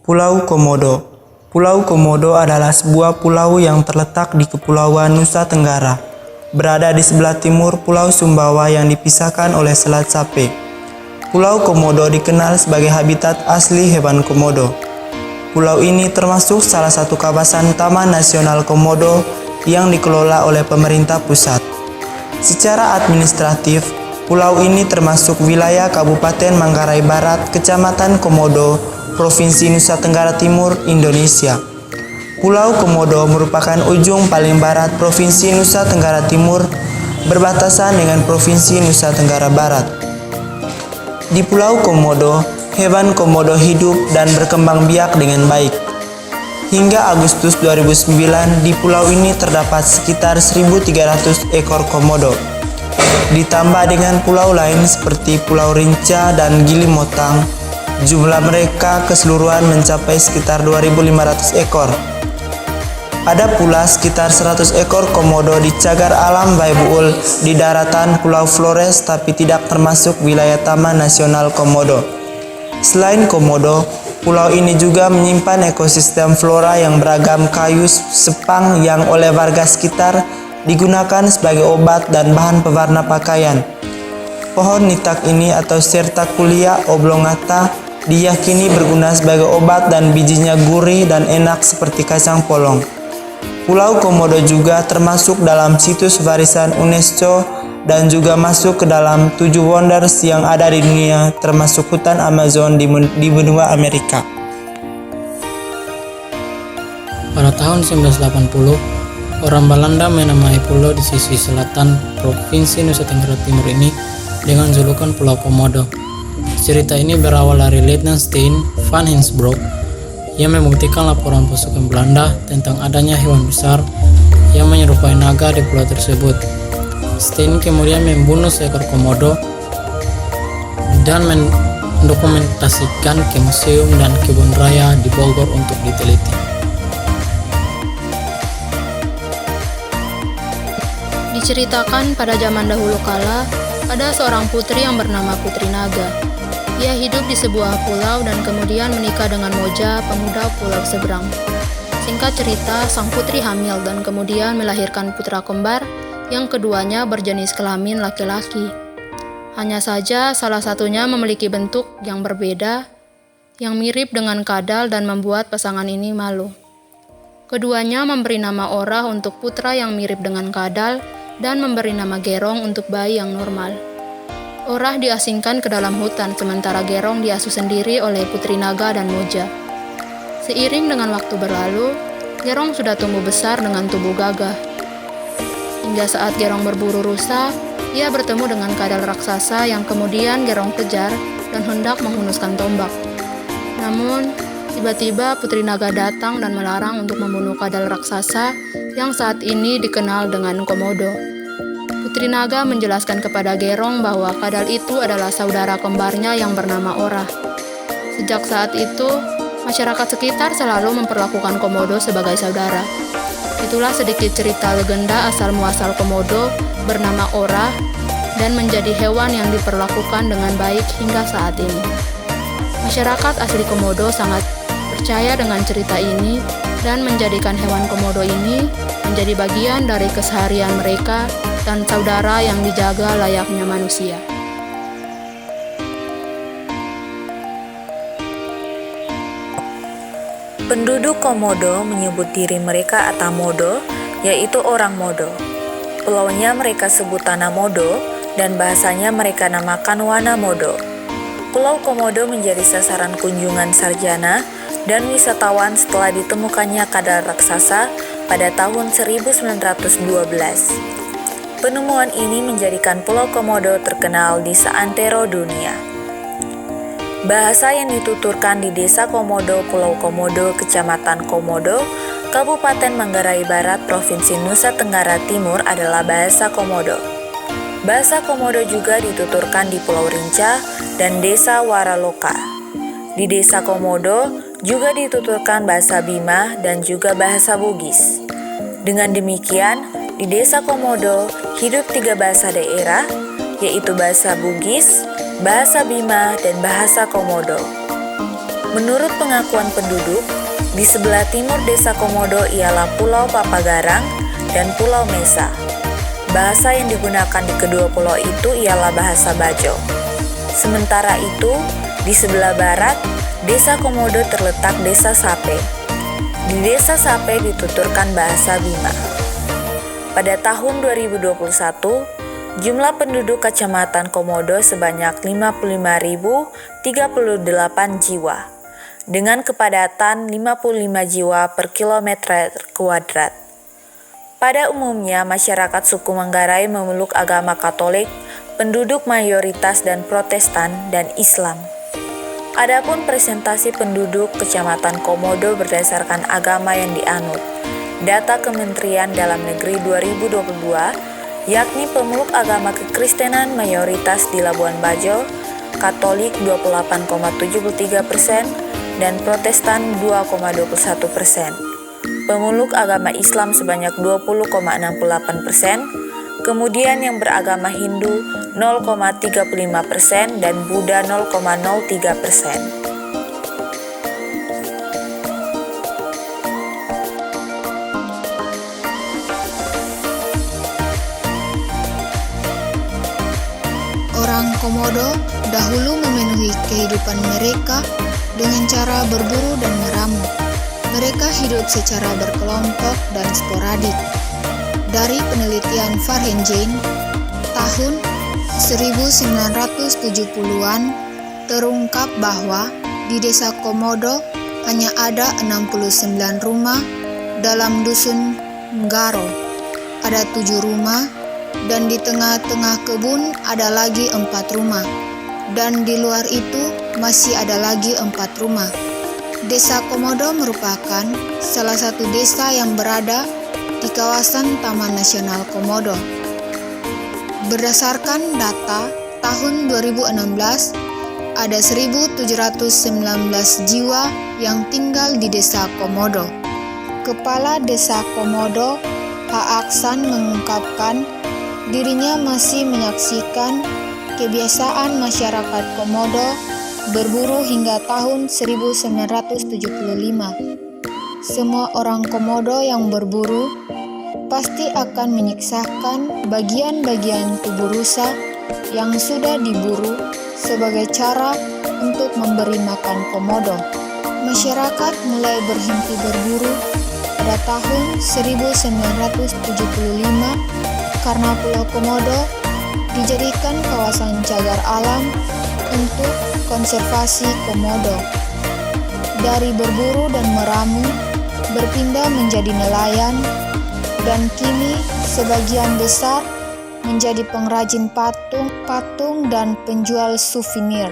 Pulau Komodo. Pulau Komodo adalah sebuah pulau yang terletak di Kepulauan Nusa Tenggara, berada di sebelah timur Pulau Sumbawa yang dipisahkan oleh Selat Sape. Pulau Komodo dikenal sebagai habitat asli hewan komodo. Pulau ini termasuk salah satu kawasan Taman Nasional Komodo yang dikelola oleh pemerintah pusat. Secara administratif, pulau ini termasuk wilayah Kabupaten Manggarai Barat, Kecamatan Komodo, Provinsi Nusa Tenggara Timur, Indonesia. Pulau Komodo merupakan ujung paling barat Provinsi Nusa Tenggara Timur, berbatasan dengan Provinsi Nusa Tenggara Barat. Di Pulau Komodo, hewan komodo hidup dan berkembang biak dengan baik. Hingga Agustus 2009, di pulau ini terdapat sekitar 1.300 ekor komodo. Ditambah dengan pulau lain seperti Pulau Rinca dan Gili Motang, jumlah mereka keseluruhan mencapai sekitar 2.500 ekor. Ada pula sekitar 100 ekor komodo di cagar alam Baibuul di daratan Pulau Flores, tapi tidak termasuk wilayah Taman Nasional Komodo. Selain komodo, pulau ini juga menyimpan ekosistem flora yang beragam kayu sepang yang oleh warga sekitar digunakan sebagai obat dan bahan pewarna pakaian. Pohon nitak ini atau Sertaculia oblongata diyakini berguna sebagai obat dan bijinya gurih dan enak seperti kacang polong. Pulau Komodo juga termasuk dalam situs warisan UNESCO dan juga masuk ke dalam 7 wonders yang ada di dunia, termasuk hutan Amazon di benua Amerika. Pada tahun 1980, orang Belanda menamai pulau di sisi selatan Provinsi Nusa Tenggara Timur ini dengan julukan Pulau Komodo. Cerita ini berawal dari Letnan Steyn van Hensbroek yang membuktikan laporan pasukan Belanda tentang adanya hewan besar yang menyerupai naga di pulau tersebut. Steyn kemudian membunuh seekor komodo dan mendokumentasikan ke museum dan kebun raya di Bogor untuk diteliti. Diceritakan pada zaman dahulu kala, ada seorang putri yang bernama Putri Naga. Ia hidup di sebuah pulau dan kemudian menikah dengan Moja, pemuda pulau seberang. Singkat cerita, sang putri hamil dan kemudian melahirkan putra kembar yang keduanya berjenis kelamin laki-laki. Hanya saja salah satunya memiliki bentuk yang berbeda, yang mirip dengan kadal dan membuat pasangan ini malu. Keduanya memberi nama Orah untuk putra yang mirip dengan kadal dan memberi nama Gerong untuk bayi yang normal. Orah diasingkan ke dalam hutan, sementara Gerong diasuh sendiri oleh Putri Naga dan Moja. Seiring dengan waktu berlalu, Gerong sudah tumbuh besar dengan tubuh gagah. Hingga saat Gerong berburu rusa, ia bertemu dengan kadal raksasa yang kemudian Gerong kejar dan hendak menghunuskan tombak. Namun, tiba-tiba Putri Naga datang dan melarang untuk membunuh kadal raksasa yang saat ini dikenal dengan Komodo. Putri Naga menjelaskan kepada Gerong bahwa kadal itu adalah saudara kembarnya yang bernama Orah. Sejak saat itu, masyarakat sekitar selalu memperlakukan Komodo sebagai saudara. Itulah sedikit cerita legenda asal-muasal Komodo bernama Orah dan menjadi hewan yang diperlakukan dengan baik hingga saat ini. Masyarakat asli Komodo sangat percaya dengan cerita ini dan menjadikan hewan komodo ini menjadi bagian dari keseharian mereka dan saudara yang dijaga layaknya manusia. Penduduk Komodo menyebut diri mereka Atamodo, yaitu orang Modo. Pulaunya mereka sebut Tanah Modo dan bahasanya mereka namakan Wana Modo. Pulau Komodo menjadi sasaran kunjungan sarjana dan wisatawan setelah ditemukannya kadal raksasa pada tahun 1912. Penemuan ini menjadikan Pulau Komodo terkenal di seantero dunia. Bahasa yang dituturkan di Desa Komodo, Pulau Komodo, Kecamatan Komodo, Kabupaten Manggarai Barat, Provinsi Nusa Tenggara Timur adalah bahasa Komodo. Bahasa Komodo juga dituturkan di Pulau Rinca dan Desa Waraloka. Di Desa Komodo juga dituturkan bahasa Bima dan juga bahasa Bugis. Dengan demikian, di Desa Komodo hidup 3 bahasa daerah, yaitu bahasa Bugis, bahasa Bima, dan bahasa Komodo. Menurut pengakuan penduduk, di sebelah timur Desa Komodo ialah Pulau Papagarang dan Pulau Mesa. Bahasa yang digunakan di kedua pulau itu ialah bahasa Bajo. Sementara itu, di sebelah barat, Desa Komodo terletak Desa Sape. Di Desa Sape dituturkan bahasa Bima. Pada tahun 2021, jumlah penduduk Kecamatan Komodo sebanyak 55.038 jiwa, dengan kepadatan 55 jiwa per kilometer kuadrat. Pada umumnya, masyarakat suku Manggarai memeluk agama Katolik, penduduk mayoritas dan Protestan, dan Islam. Adapun presentasi penduduk Kecamatan Komodo berdasarkan agama yang dianut, data Kementerian Dalam Negeri 2022, yakni pemeluk agama Kekristenan mayoritas di Labuan Bajo, Katolik 28,73%, dan Protestan 2,21%. Pemeluk agama Islam sebanyak 20,68%, kemudian yang beragama Hindu 0,35% dan Buddha 0,03%. Orang Komodo dahulu memenuhi kehidupan mereka dengan cara berburu dan meramu. Mereka hidup secara berkelompok dan sporadik. Dari penelitian Farhenjain tahun 1970-an terungkap bahwa di Desa Komodo hanya ada 69 rumah, dalam dusun Ngaro ada 7 rumah, dan di tengah-tengah kebun ada lagi 4 rumah, dan di luar itu masih ada lagi 4 rumah. Desa Komodo merupakan salah satu desa yang berada di kawasan Taman Nasional Komodo. Berdasarkan data tahun 2016, ada 1.719 jiwa yang tinggal di Desa Komodo. Kepala Desa Komodo, Pak Aksan, mengungkapkan dirinya masih menyaksikan kebiasaan masyarakat Komodo berburu hingga tahun 1975. Semua orang Komodo yang berburu pasti akan menyiksakan bagian-bagian tubuh rusa yang sudah diburu sebagai cara untuk memberi makan Komodo. Masyarakat mulai berhenti berburu pada tahun 1975 karena Pulau Komodo dijadikan kawasan cagar alam untuk konservasi Komodo. Dari berburu dan meramu berpindah menjadi nelayan, dan kini sebagian besar menjadi pengrajin patung dan penjual souvenir.